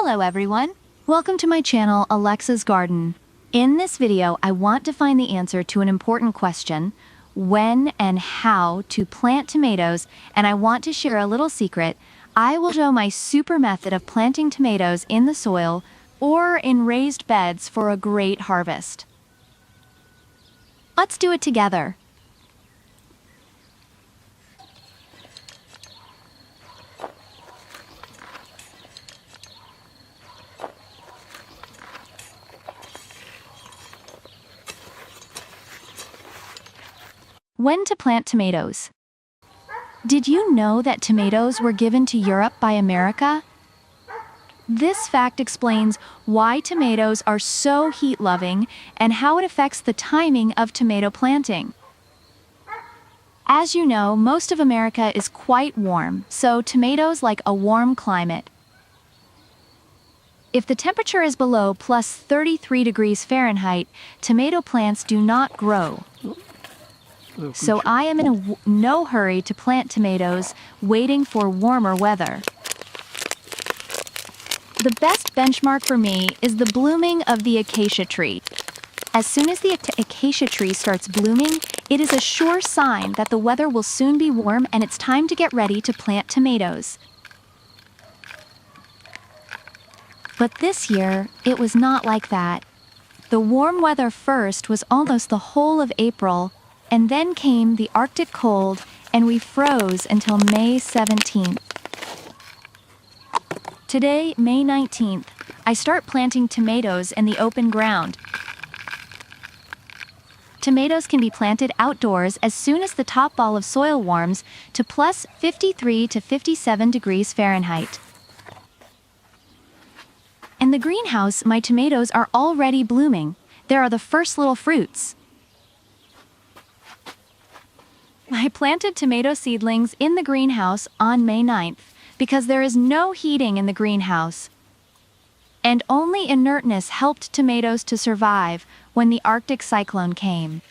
Hello everyone! Welcome to my channel, Alexa's Garden. In this video, I want to find the answer to an important question, when and how to plant tomatoes, and I want to share a little secret. I will show my super method of planting tomatoes in the soil or in raised beds for a great harvest. Let's do it together. When to plant tomatoes. Did you know that tomatoes were given to Europe by America? This fact explains why tomatoes are so heat-loving and how it affects the timing of tomato planting. As you know, most of America is quite warm, so tomatoes like a warm climate. If the temperature is below plus 33 degrees Fahrenheit, tomato plants do not grow. So I am in no hurry to plant tomatoes, waiting for warmer weather. The best benchmark for me is the blooming of the acacia tree. As soon as the acacia tree starts blooming, it is a sure sign that the weather will soon be warm and it's time to get ready to plant tomatoes. But this year, it was not like that. The warm weather first was almost the whole of April, and then came the Arctic cold, and we froze until May 17th. Today, May 19th, I start planting tomatoes in the open ground. Tomatoes can be planted outdoors as soon as the top ball of soil warms to plus 53 to 57 degrees Fahrenheit. In the greenhouse, my tomatoes are already blooming. There are the first little fruits. I planted tomato seedlings in the greenhouse on May 9th because there is no heating in the greenhouse. And only inertness helped tomatoes to survive when the Arctic cyclone came.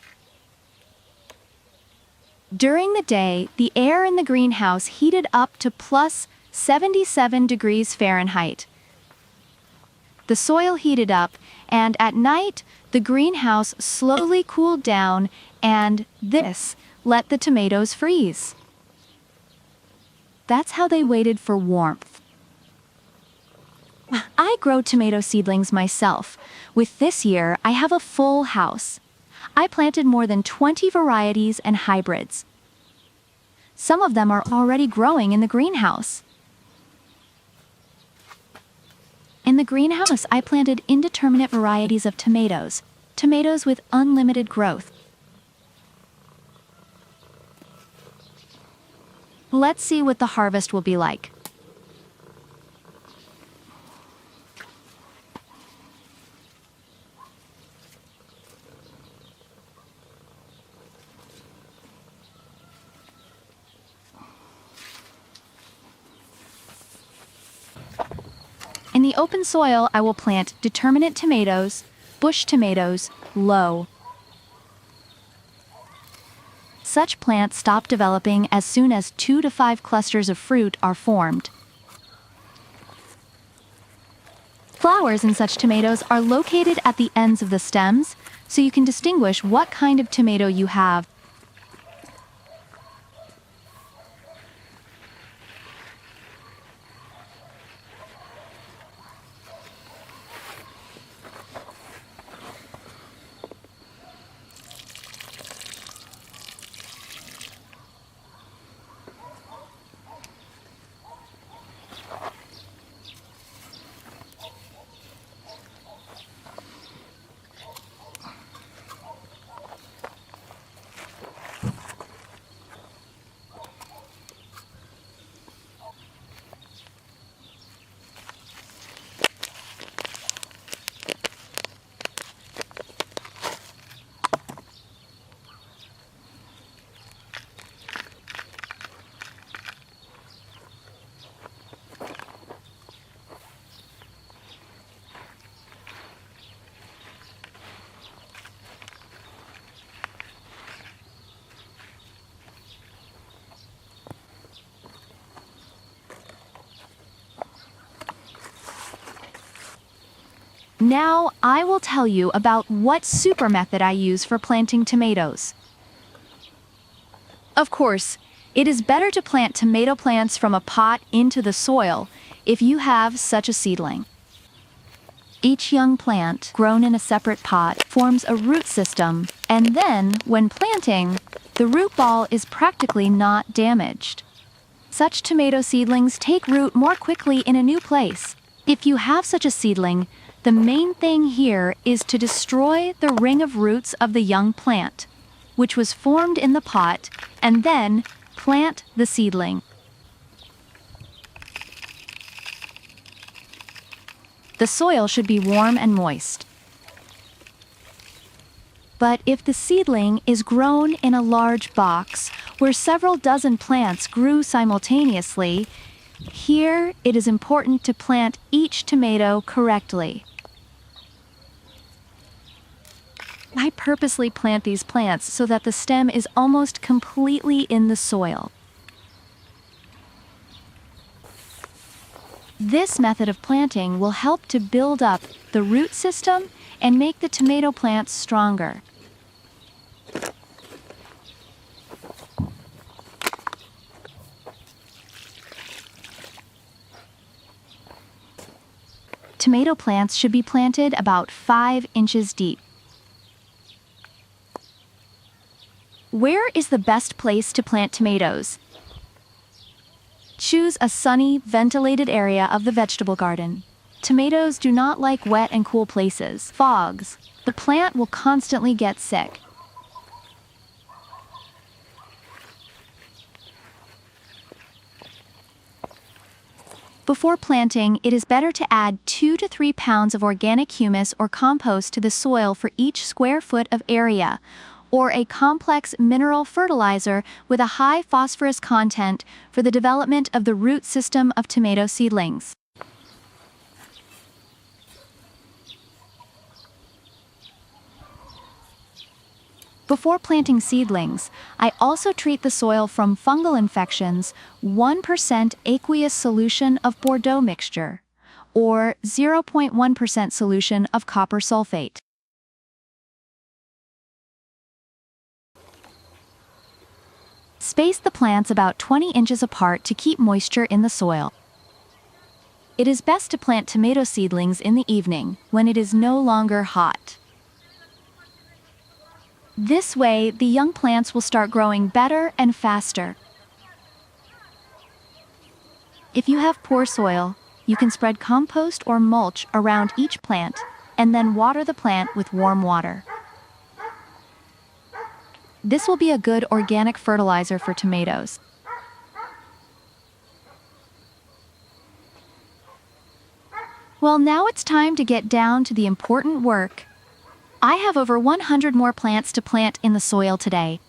During the day, the air in the greenhouse heated up to plus 77 degrees Fahrenheit. The soil heated up, and at night, the greenhouse slowly cooled down, and this let the tomatoes freeze. That's how they waited for warmth. I grow tomato seedlings myself. With this year, I have a full house. I planted more than 20 varieties and hybrids. Some of them are already growing in the greenhouse. In the greenhouse, I planted indeterminate varieties of tomatoes, tomatoes with unlimited growth. Let's see what the harvest will be like. In the open soil, I will plant determinate tomatoes, bush tomatoes, low. Such plants stop developing as soon as 2 to 5 clusters of fruit are formed. Flowers in such tomatoes are located at the ends of the stems, so you can distinguish what kind of tomato you have. Now, I will tell you about what super method I use for planting tomatoes. Of course, it is better to plant tomato plants from a pot into the soil if you have such a seedling. Each young plant, grown in a separate pot, forms a root system, and then, when planting, the root ball is practically not damaged. Such tomato seedlings take root more quickly in a new place. If you have such a seedling, the main thing here is to destroy the ring of roots of the young plant, which was formed in the pot, and then plant the seedling. The soil should be warm and moist. But if the seedling is grown in a large box where several dozen plants grew simultaneously, here it is important to plant each tomato correctly. I purposely plant these plants so that the stem is almost completely in the soil. This method of planting will help to build up the root system and make the tomato plants stronger. Tomato plants should be planted about 5 inches deep. Where is the best place to plant tomatoes? Choose a sunny, ventilated area of the vegetable garden. Tomatoes do not like wet and cool places, fogs. The plant will constantly get sick. Before planting, it is better to add 2 to 3 pounds of organic humus or compost to the soil for each square foot of area, or a complex mineral fertilizer with a high phosphorus content for the development of the root system of tomato seedlings. Before planting seedlings, I also treat the soil from fungal infections 1% aqueous solution of Bordeaux mixture, or 0.1% solution of copper sulfate. Space the plants about 20 inches apart to keep moisture in the soil. It is best to plant tomato seedlings in the evening, when it is no longer hot. This way, the young plants will start growing better and faster. If you have poor soil, you can spread compost or mulch around each plant, and then water the plant with warm water. This will be a good organic fertilizer for tomatoes. Well, now it's time to get down to the important work. I have over 100 more plants to plant in the soil today.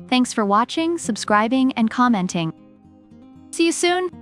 Thanks for watching, subscribing, and commenting. See you soon!